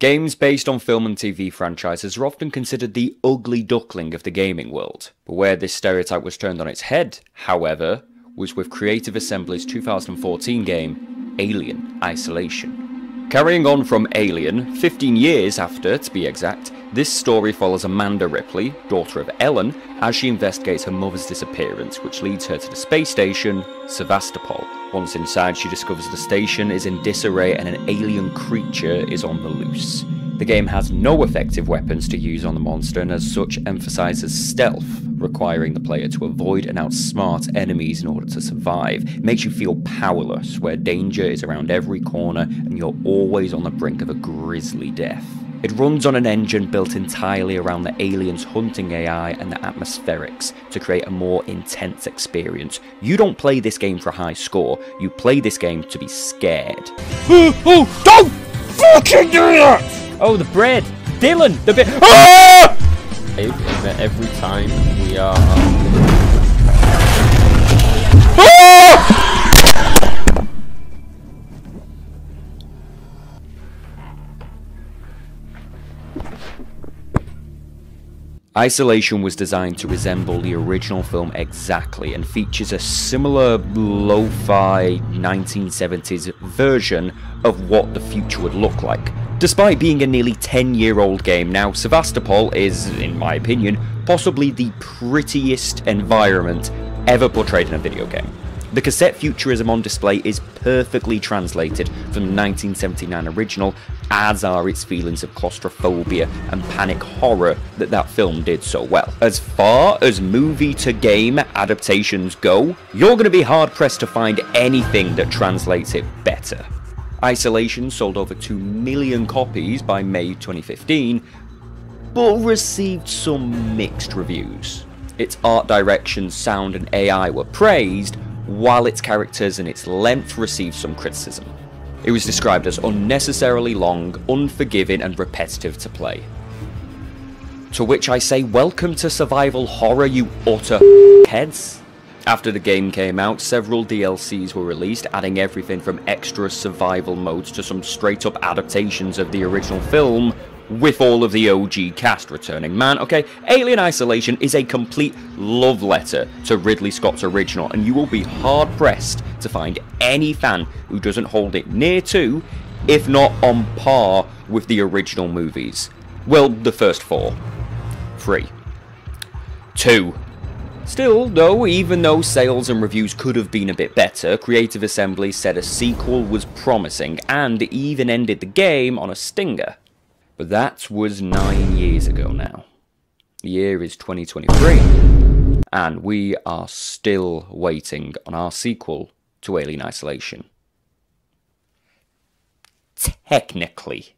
Games based on film and TV franchises are often considered the ugly duckling of the gaming world. But where this stereotype was turned on its head, however, was with Creative Assembly's 2014 game, Alien Isolation. Carrying on from Alien, 15 years after, to be exact, this story follows Amanda Ripley, daughter of Ellen, as she investigates her mother's disappearance, which leads her to the space station, Sevastopol. Once inside, she discovers the station is in disarray and an alien creature is on the loose. The game has no effective weapons to use on the monster and as such emphasises stealth, requiring the player to avoid and outsmart enemies in order to survive. It makes you feel powerless, where danger is around every corner and you're always on the brink of a grisly death. It runs on an engine built entirely around the aliens' hunting AI and the atmospherics to create a more intense experience. You don't play this game for a high score, you play this game to be scared. Oh, don't fucking do that! Oh, the bread! Dylan! The bit. Ah! Every time we are. Ah! Isolation was designed to resemble the original film exactly and features a similar lo-fi 1970s version of what the future would look like. Despite being a nearly 10-year-old game now, Sevastopol is, in my opinion, possibly the prettiest environment ever portrayed in a video game. The cassette futurism on display is perfectly translated from the 1979 original, as are its feelings of claustrophobia and panic horror that film did so well. As far as movie-to-game adaptations go, you're going to be hard-pressed to find anything that translates it better. Isolation sold over 2 million copies by May 2015, but received some mixed reviews. Its art direction, sound and AI were praised, while its characters and its length received some criticism. It was described as unnecessarily long, unforgiving and repetitive to play. To which I say, welcome to survival horror, you utter heads. After the game came out, several DLCs were released, adding everything from extra survival modes to some straight up adaptations of the original film, with all of the OG cast returning. Man, okay, Alien Isolation is a complete love letter to Ridley Scott's original, and you will be hard-pressed to find any fan who doesn't hold it near to, if not on par with the original movies. Well, the first 4. 3. 2. Still, though, even though sales and reviews could have been a bit better, Creative Assembly said a sequel was promising, and even ended the game on a stinger. But that was 9 years ago now. The year is 2023, and we are still waiting on our sequel to Alien Isolation. Technically.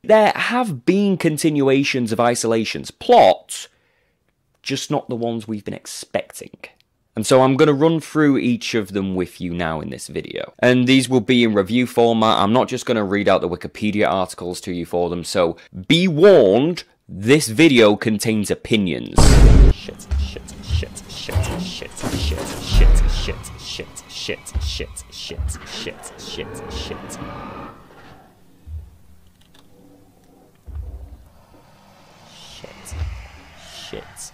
There have been continuations of Isolation's plot, just not the ones we've been expecting. And so I'm going to run through each of them with you now in this video. And these will be in review format. I'm not just going to read out the Wikipedia articles to you for them, so be warned, this video contains opinions. Shit, shit, shit, shit, shit, shit, shit, shit, shit, shit, shit, shit, shit, shit, shit. Shit.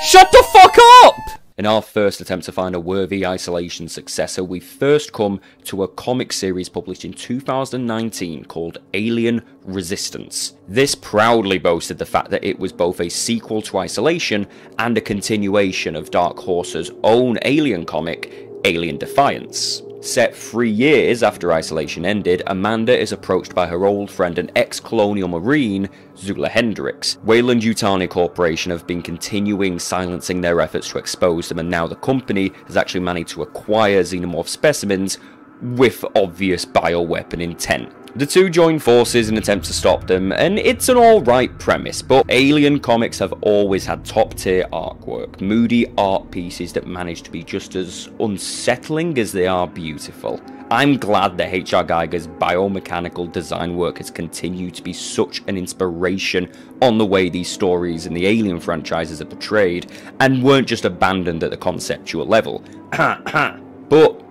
Shut the fuck up! In our first attempt to find a worthy Isolation successor, we first come to a comic series published in 2019 called Alien Resistance. This proudly boasted the fact that it was both a sequel to Isolation and a continuation of Dark Horse's own Alien comic, Alien Defiance. Set 3 years after Isolation ended, Amanda is approached by her old friend and ex-colonial marine, Zula Hendricks. Weyland-Yutani Corporation have been continuing silencing their efforts to expose them, and now the company has actually managed to acquire xenomorph specimens with obvious bioweapon intent. The two join forces in an attempt to stop them, and it's an alright premise, but Alien comics have always had top-tier artwork, moody art pieces that manage to be just as unsettling as they are beautiful. I'm glad that H.R. Giger's biomechanical design work has continued to be such an inspiration on the way these stories in the Alien franchises are portrayed, and weren't just abandoned at the conceptual level. But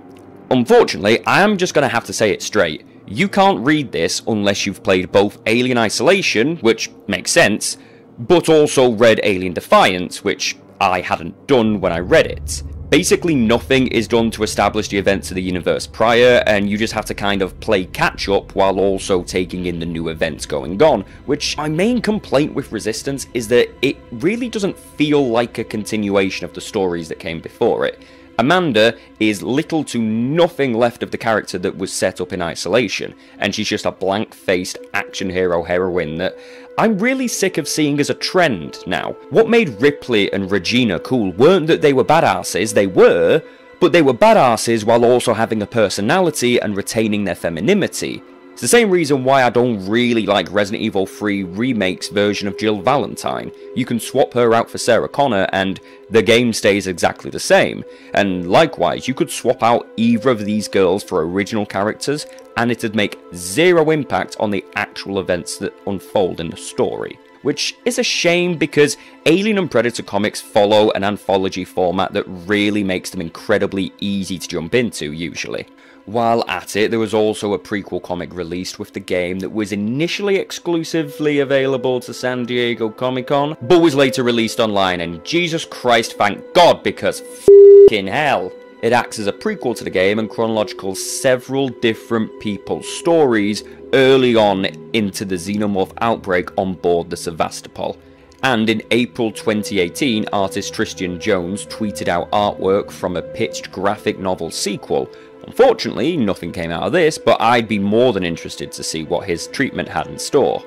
Unfortunately, I am just going to have to say it straight. You can't read this unless you've played both Alien Isolation, which makes sense, but also read Alien Defiance, which I hadn't done when I read it. Basically nothing is done to establish the events of the universe prior, and you just have to kind of play catch up while also taking in the new events going on, which my main complaint with Resistance is that it really doesn't feel like a continuation of the stories that came before it. Amanda is little to nothing left of the character that was set up in Isolation, and she's just a blank-faced action hero heroine that I'm really sick of seeing as a trend now. What made Ripley and Regina cool weren't that they were badasses, they were, but they were badasses while also having a personality and retaining their femininity. It's the same reason why I don't really like Resident Evil 3 Remake's version of Jill Valentine. You can swap her out for Sarah Connor and the game stays exactly the same. And likewise, you could swap out either of these girls for original characters and it'd make zero impact on the actual events that unfold in the story. Which is a shame because Alien and Predator comics follow an anthology format that really makes them incredibly easy to jump into usually. While at it, there was also a prequel comic released with the game that was initially exclusively available to San Diego Comic-Con, but was later released online, and Jesus Christ, thank God, because f***ing hell. It acts as a prequel to the game and chronological several different people's stories early on into the xenomorph outbreak on board the Sevastopol. And in April 2018, artist Tristan Jones tweeted out artwork from a pitched graphic novel sequel. Unfortunately, nothing came out of this, but I'd be more than interested to see what his treatment had in store.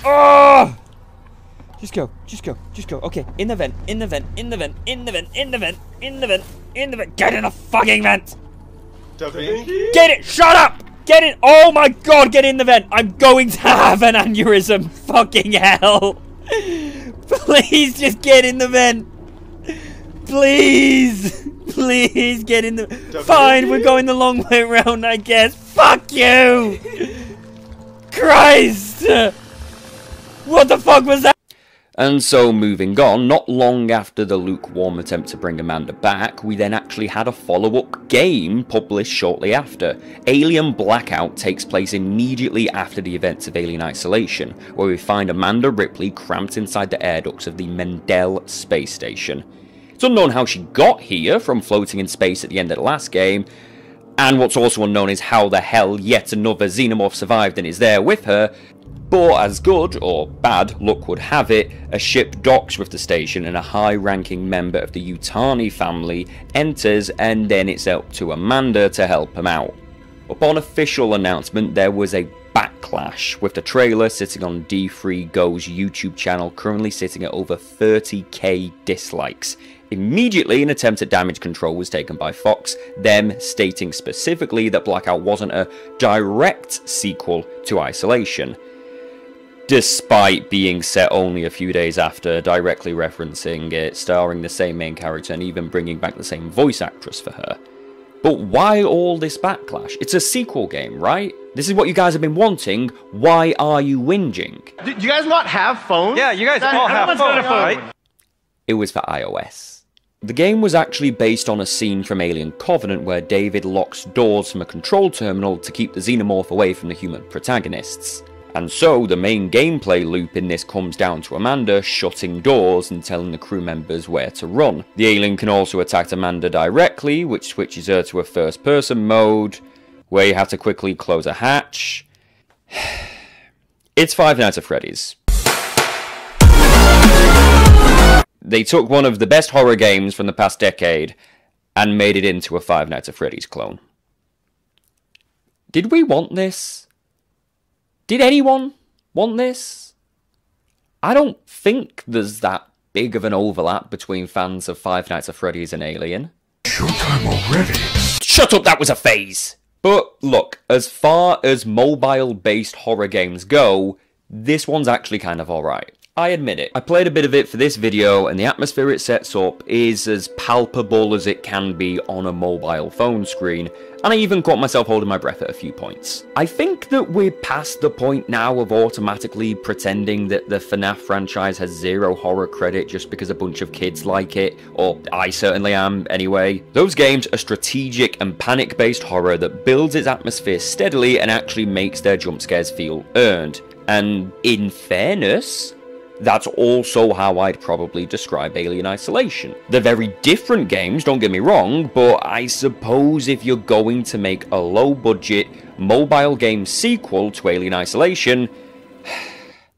Oh! Just go. Okay, in the vent. Get in the fucking vent! Get it! Shut up! Get in! Oh my god, get in the vent! I'm going to have an aneurysm! Fucking hell! Please just get in the vent! Please! Please get in the... Fine, we're going the long way around, I guess. Fuck you! Christ! What the fuck was that? And so, moving on, not long after the lukewarm attempt to bring Amanda back, we then actually had a follow-up game published shortly after. Alien Blackout takes place immediately after the events of Alien Isolation, where we find Amanda Ripley cramped inside the air ducts of the Mendel space station. It's unknown how she got here from floating in space at the end of the last game, and what's also unknown is how the hell yet another xenomorph survived and is there with her. But as good, or bad, luck would have it, a ship docks with the station and a high-ranking member of the Yutani family enters, and then it's up to Amanda to help him out. Upon official announcement, there was a backlash, with the trailer sitting on D3Go's YouTube channel currently sitting at over 30k dislikes. Immediately, an attempt at damage control was taken by Fox, them stating specifically that Blackout wasn't a direct sequel to Isolation, despite being set only a few days after, directly referencing it, starring the same main character and even bringing back the same voice actress for her. But why all this backlash? It's a sequel game, right? This is what you guys have been wanting. Why are you whinging? Do you guys not have phones? Yeah, you guys all have phones, right? It was for iOS. The game was actually based on a scene from Alien Covenant where David locks doors from a control terminal to keep the xenomorph away from the human protagonists. And so, the main gameplay loop in this comes down to Amanda shutting doors and telling the crew members where to run. The alien can also attack Amanda directly, which switches her to a first-person mode, where you have to quickly close a hatch. It's Five Nights at Freddy's. They took one of the best horror games from the past decade and made it into a Five Nights at Freddy's clone. Did we want this? Did anyone want this? I don't think there's that big of an overlap between fans of Five Nights at Freddy's and Alien. Showtime already. Shut up, that was a phase! But look, as far as mobile-based horror games go, this one's actually kind of alright. I admit it. I played a bit of it for this video, and the atmosphere it sets up is as palpable as it can be on a mobile phone screen, and I even caught myself holding my breath at a few points. I think that we're past the point now of automatically pretending that the FNAF franchise has zero horror credit just because a bunch of kids like it, or I certainly am anyway. Those games are strategic and panic-based horror that builds its atmosphere steadily and actually makes their jump scares feel earned. And in fairness, that's also how I'd probably describe Alien Isolation. They're very different games, don't get me wrong, but I suppose if you're going to make a low-budget mobile game sequel to Alien Isolation,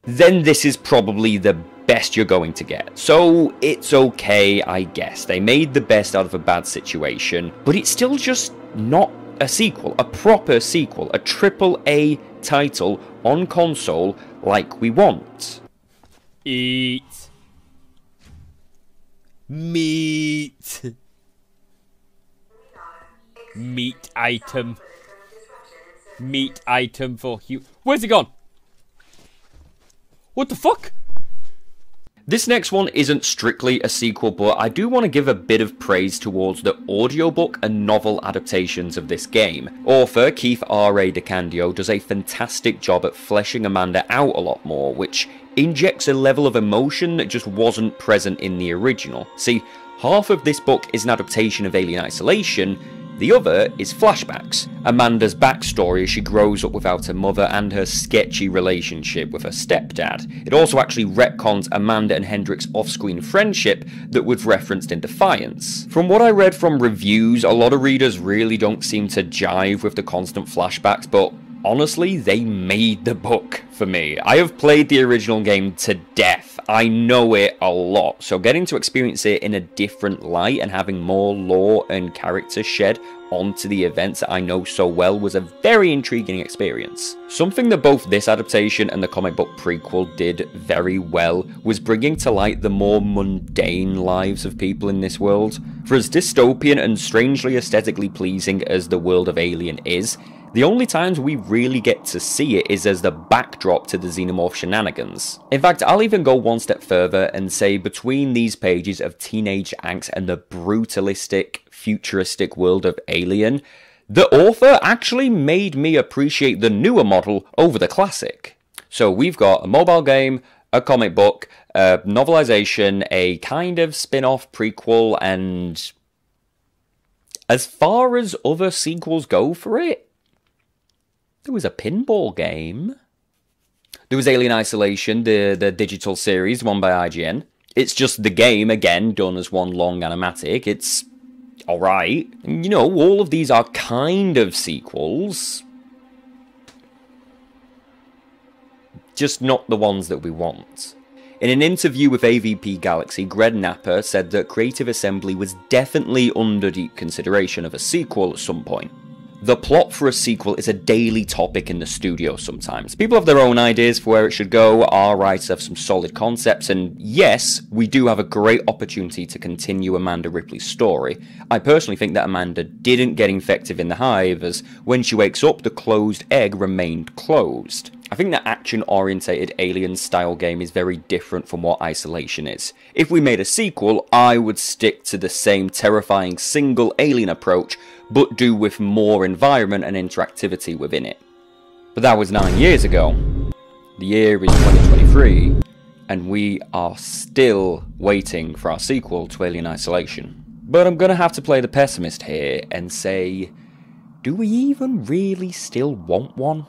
then this is probably the best you're going to get. So it's okay, I guess. They made the best out of a bad situation, but it's still just not a sequel, a proper sequel, a AAA title on console like we want. Eat meat. Meat item. Meat item for you. Where's it gone? What the fuck? This next one isn't strictly a sequel, but I do want to give a bit of praise towards the audiobook and novel adaptations of this game. Author Keith R.A. DeCandio does a fantastic job at fleshing Amanda out a lot more, which injects a level of emotion that just wasn't present in the original. See, half of this book is an adaptation of Alien Isolation, the other is flashbacks. Amanda's backstory as she grows up without her mother and her sketchy relationship with her stepdad. It also actually retcons Amanda and Hendrix's off-screen friendship that was referenced in Defiance. From what I read from reviews, a lot of readers really don't seem to jive with the constant flashbacks, but honestly, they made the book for me. I have played the original game to death. I know it a lot, so getting to experience it in a different light and having more lore and character shed onto the events that I know so well was a very intriguing experience. Something that both this adaptation and the comic book prequel did very well was bringing to light the more mundane lives of people in this world. For as dystopian and strangely aesthetically pleasing as the world of Alien is, the only times we really get to see it is as the backdrop to the xenomorph shenanigans. In fact, I'll even go one step further and say between these pages of teenage angst and the brutalistic, futuristic world of Alien, the author actually made me appreciate the newer model over the classic. So we've got a mobile game, a comic book, a novelization, a kind of spin-off prequel, and as far as other sequels go for it, there was a pinball game. There was Alien Isolation, the digital series, one by IGN. It's just the game, again, done as one long animatic. It's alright. You know, all of these are kind of sequels. Just not the ones that we want. In an interview with AVP Galaxy, Greg Napper said that Creative Assembly was definitely under deep consideration of a sequel at some point. The plot for a sequel is a daily topic in the studio sometimes. People have their own ideas for where it should go, our writers have some solid concepts, and yes, we do have a great opportunity to continue Amanda Ripley's story. I personally think that Amanda didn't get infected in the hive, as when she wakes up, the closed egg remained closed. I think the action-orientated Alien-style game is very different from what Isolation is. If we made a sequel, I would stick to the same terrifying single Alien approach, but do with more environment and interactivity within it. But that was 9 years ago. The year is 2023, and we are still waiting for our sequel to Alien Isolation. But I'm gonna have to play the pessimist here and say, do we even really still want one?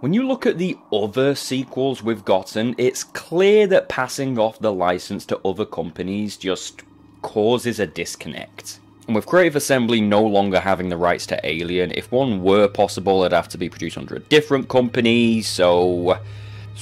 When you look at the other sequels we've gotten, it's clear that passing off the license to other companies just causes a disconnect. And with Creative Assembly no longer having the rights to Alien, if one were possible, it'd have to be produced under a different company, so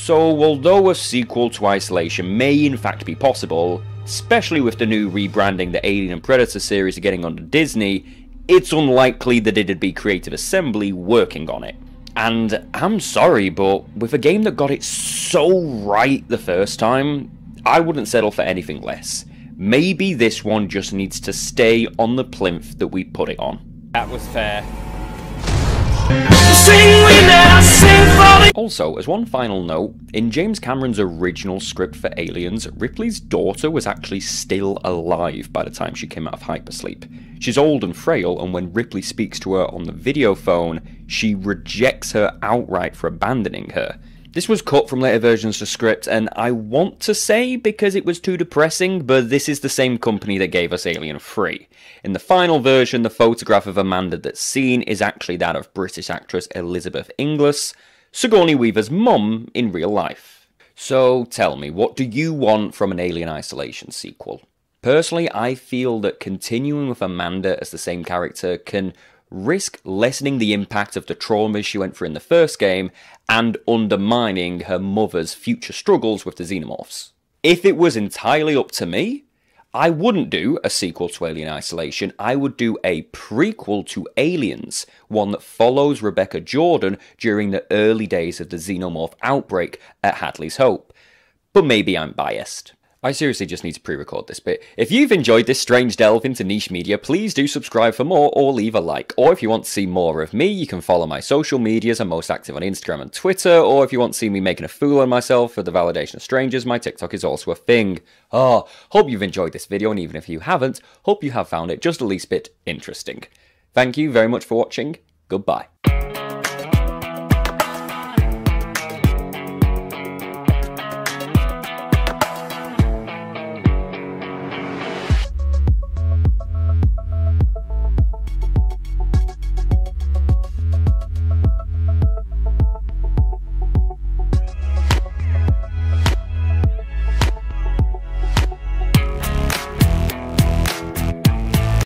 although a sequel to Isolation may in fact be possible, especially with the new rebranding the Alien and Predator series are getting under Disney, it's unlikely that it'd be Creative Assembly working on it. And I'm sorry, but with a game that got it so right the first time, I wouldn't settle for anything less. Maybe this one just needs to stay on the plinth that we put it on. That was fair. Sing we now, sing for the Also, as one final note, in James Cameron's original script for Aliens, Ripley's daughter was actually still alive by the time she came out of hypersleep. She's old and frail, and when Ripley speaks to her on the video phone, she rejects her outright for abandoning her. This was cut from later versions of the script, and I want to say because it was too depressing, but this is the same company that gave us Alien 3. In the final version, the photograph of Amanda that's seen is actually that of British actress Elizabeth Inglis, Sigourney Weaver's mum in real life. So tell me, what do you want from an Alien Isolation sequel? Personally, I feel that continuing with Amanda as the same character can risk lessening the impact of the trauma she went through in the first game and undermining her mother's future struggles with the xenomorphs. If it was entirely up to me, I wouldn't do a sequel to Alien Isolation. I would do a prequel to Aliens, one that follows Rebecca Jordan during the early days of the xenomorph outbreak at Hadley's Hope. But maybe I'm biased. I seriously just need to pre-record this bit. If you've enjoyed this strange delve into niche media, please do subscribe for more or leave a like. Or if you want to see more of me, you can follow my social medias. I'm most active on Instagram and Twitter. Or if you want to see me making a fool of myself for the validation of strangers, my TikTok is also a thing. Hope you've enjoyed this video, and even if you haven't, hope you have found it just the least bit interesting. Thank you very much for watching. Goodbye.